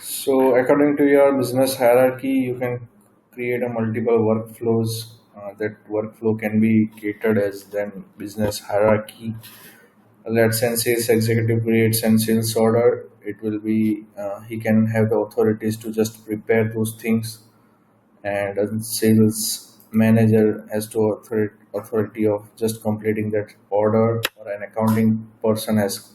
So, according to your business hierarchy, you can create a multiple workflows. That workflow can be catered as then business hierarchy. Let's say sales executive creates and sales order. It will be he can have the authorities to just prepare those things, and a sales manager has to authority of just completing that order, or an accounting person has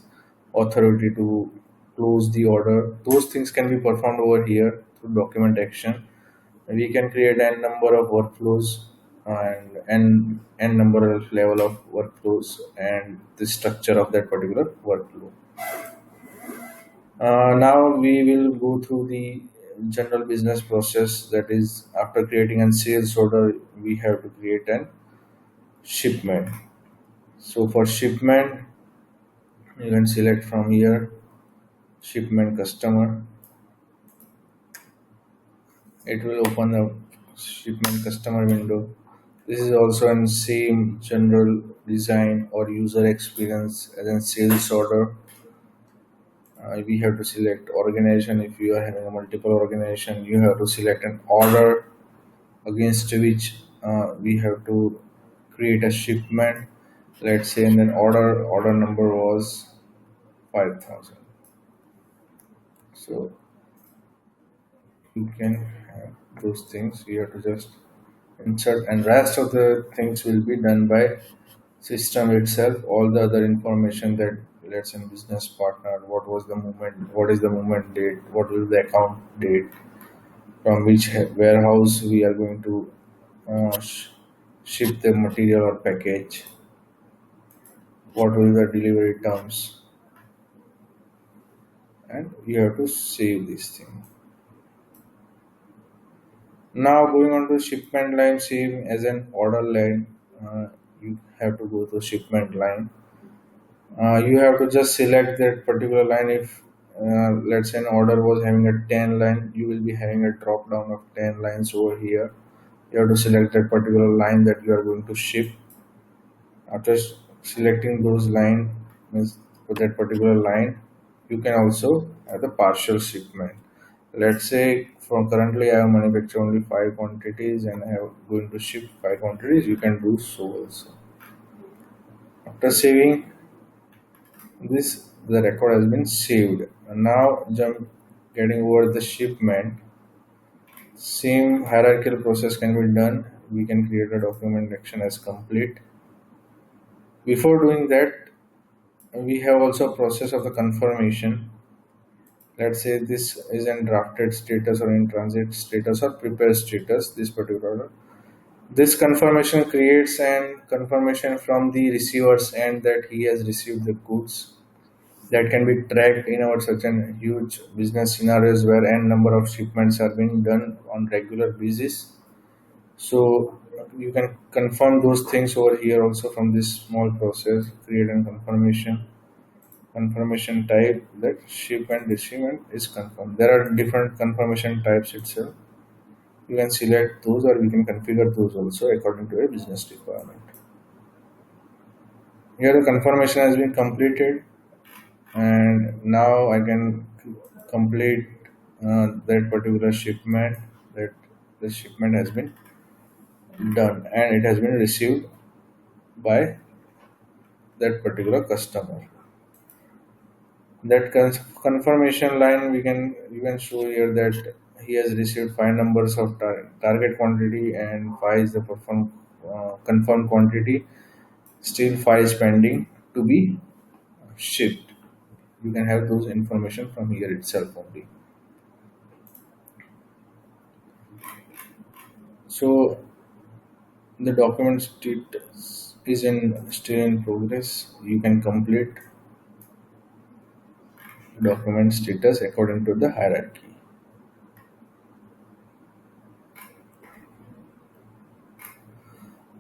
authority to close the order. Those things can be performed over here through document action. We can create n number of workflows and n number of level of workflows and the structure of that particular workflow. Now we will go through the general business process. That is, after creating a sales order, we have to create an shipment. So for shipment, you can select from here shipment customer. It will open the shipment customer window. This is also in same general design or user experience as in sales order. We have to select organization. If you are having a multiple organization, you have to select an order against which we have to create a shipment. Let's say, and then order number was 5,000. So you can have those things. You have to just insert, and rest of the things will be done by system itself. All the other information, that let's say business partner, what was the movement, what is the movement date, what will the account date, from which warehouse we are going to ship the material or package, what will the delivery terms, and you have to save this thing. Now going on to shipment line, same as an order line, you have to go to shipment line. You have to just select that particular line. If let's say an order was having a 10 line, you will be having a drop down of 10 lines over here. You have to select that particular line that you are going to ship. After selecting those line, means for that particular line, you can also have the partial shipment. Let's say from currently I have manufactured only 5 quantities and I am going to ship 5 quantities. You can do so also. After saving this, the record has been saved. And now jump getting over the shipment. Same hierarchical process can be done. We can create a document action as complete. Before doing that, we have also a process of the confirmation. Let's say this is in drafted status or in transit status or prepared status, this particular order. This confirmation creates an confirmation from the receiver's end that he has received the goods. That can be tracked in our such an huge business scenarios where n number of shipments are being done on regular basis. So you can confirm those things over here also from this small process. Create a confirmation type, that ship and receipt is confirmed. There are different confirmation types itself. You can select those, or we can configure those also according to a business requirement. Here the confirmation has been completed, and now I can complete that particular shipment, that the shipment has been done and it has been received by that particular customer. That confirmation line, we can even show here that he has received 5 numbers of target quantity and 5 is the confirmed quantity. Still 5 is pending to be shipped. You can have those information from here itself only. So the document state is still in progress. You can complete document status according to the hierarchy.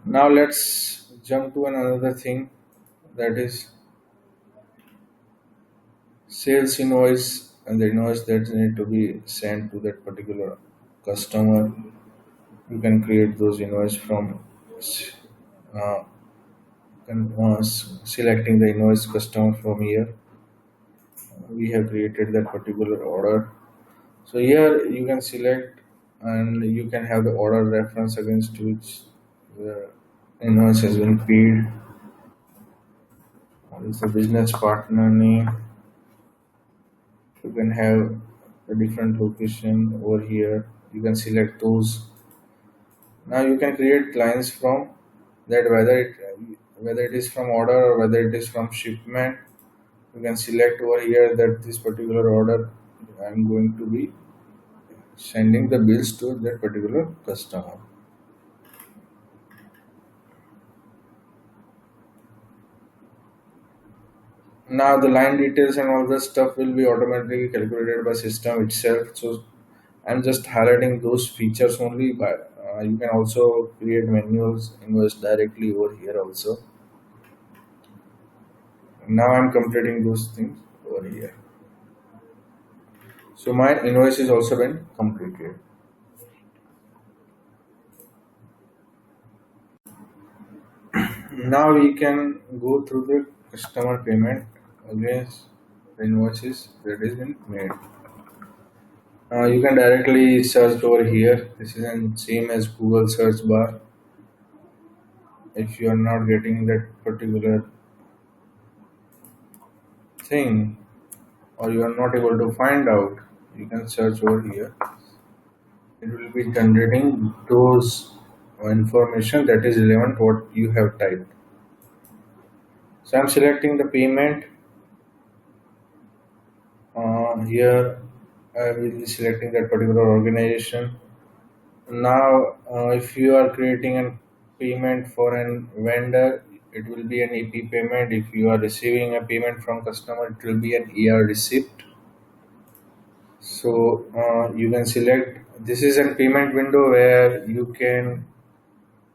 Now let's jump to another thing, that is sales invoice, and the invoice that need to be sent to that particular customer. You can create those invoice from uh, selecting the invoice customer from here. We have created that particular order. So here you can select and you can have the order reference against which the invoice has been paid. What is the business partner name? You can have a different location over here. You can select those. Now you can create lines from that, whether it is from order or whether it is from shipment. You can select over here that this particular order I'm going to be sending the bills to that particular customer. Now the line details and all the stuff will be automatically calculated by system itself. So I'm just highlighting those features only, but you can also create manuals invoice directly over here also. Now I'm completing those things over here. So my invoice is also been completed. Now we can go through the customer payment against the invoices that has been made. You can directly search over here. This is the same as Google search bar. If you are not getting that particular thing or you are not able to find out, you can search over here. It will be generating those information that is relevant what you have typed. So I'm selecting the payment. Here I will be selecting that particular organization. Now, if you are creating a payment for an vendor, it will be an AP payment. If you are receiving a payment from customer, it will be an ER receipt. So you can select. This is a payment window where you can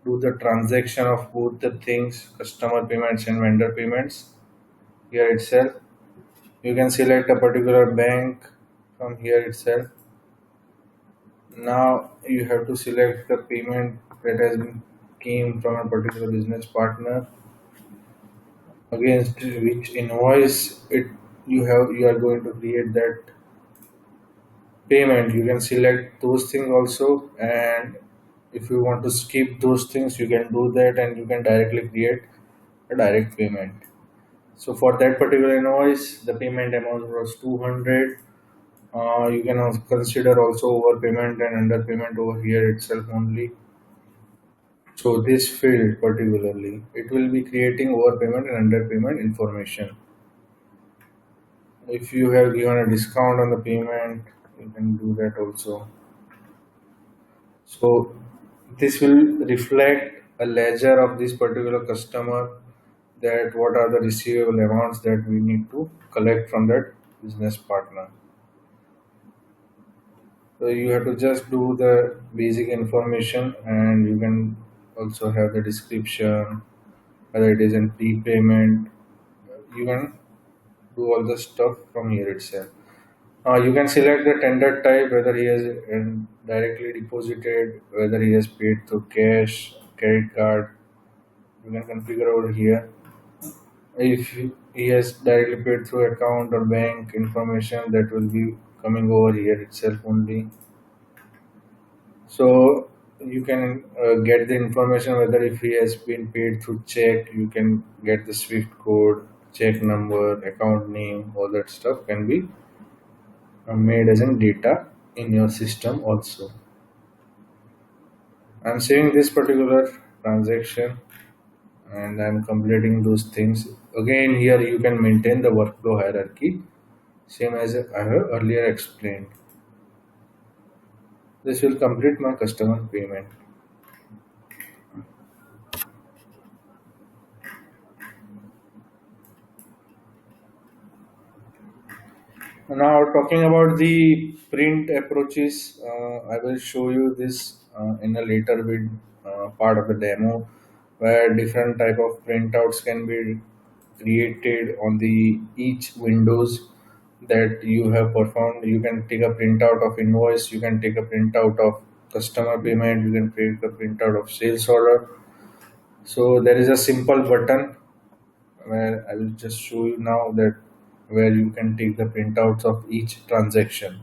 do the transaction of both the things, customer payments and vendor payments. Here itself, you can select a particular bank from here itself. Now you have to select the payment that has been came from a particular business partner against which invoice it you are going to create that payment. You can select those things also, and if you want to skip those things you can do that and you can directly create a direct payment. So for that particular invoice the payment amount was 200. You can also consider also overpayment and underpayment over here itself only. So this field particularly, it will be creating overpayment and underpayment information. If you have given a discount on the payment, you can do that also. So this will reflect a ledger of this particular customer, that what are the receivable amounts that we need to collect from that business partner. So you have to just do the basic information and you can also have the description, whether it is in prepayment. You can do all the stuff from here itself. You can select the tender type, whether he has directly deposited, whether he has paid through cash, credit card. You can configure over here. If he has directly paid through account or bank information, that will be coming over here itself only. So you can get the information whether if he has been paid through check, you can get the SWIFT code, check number, account name, all that stuff can be made as in data in your system also. I'm saving this particular transaction and I'm completing those things. Again, here you can maintain the workflow hierarchy, same as I have earlier explained. This will complete my customer payment. Now, talking about the print approaches, I will show you this in a later part of the demo, where different type of printouts can be created on the each windows that you have performed. You can take a printout of invoice, you can take a printout of customer payment, you can take a printout of sales order. So there is a simple button where I will just show you now that where you can take the printouts of each transaction.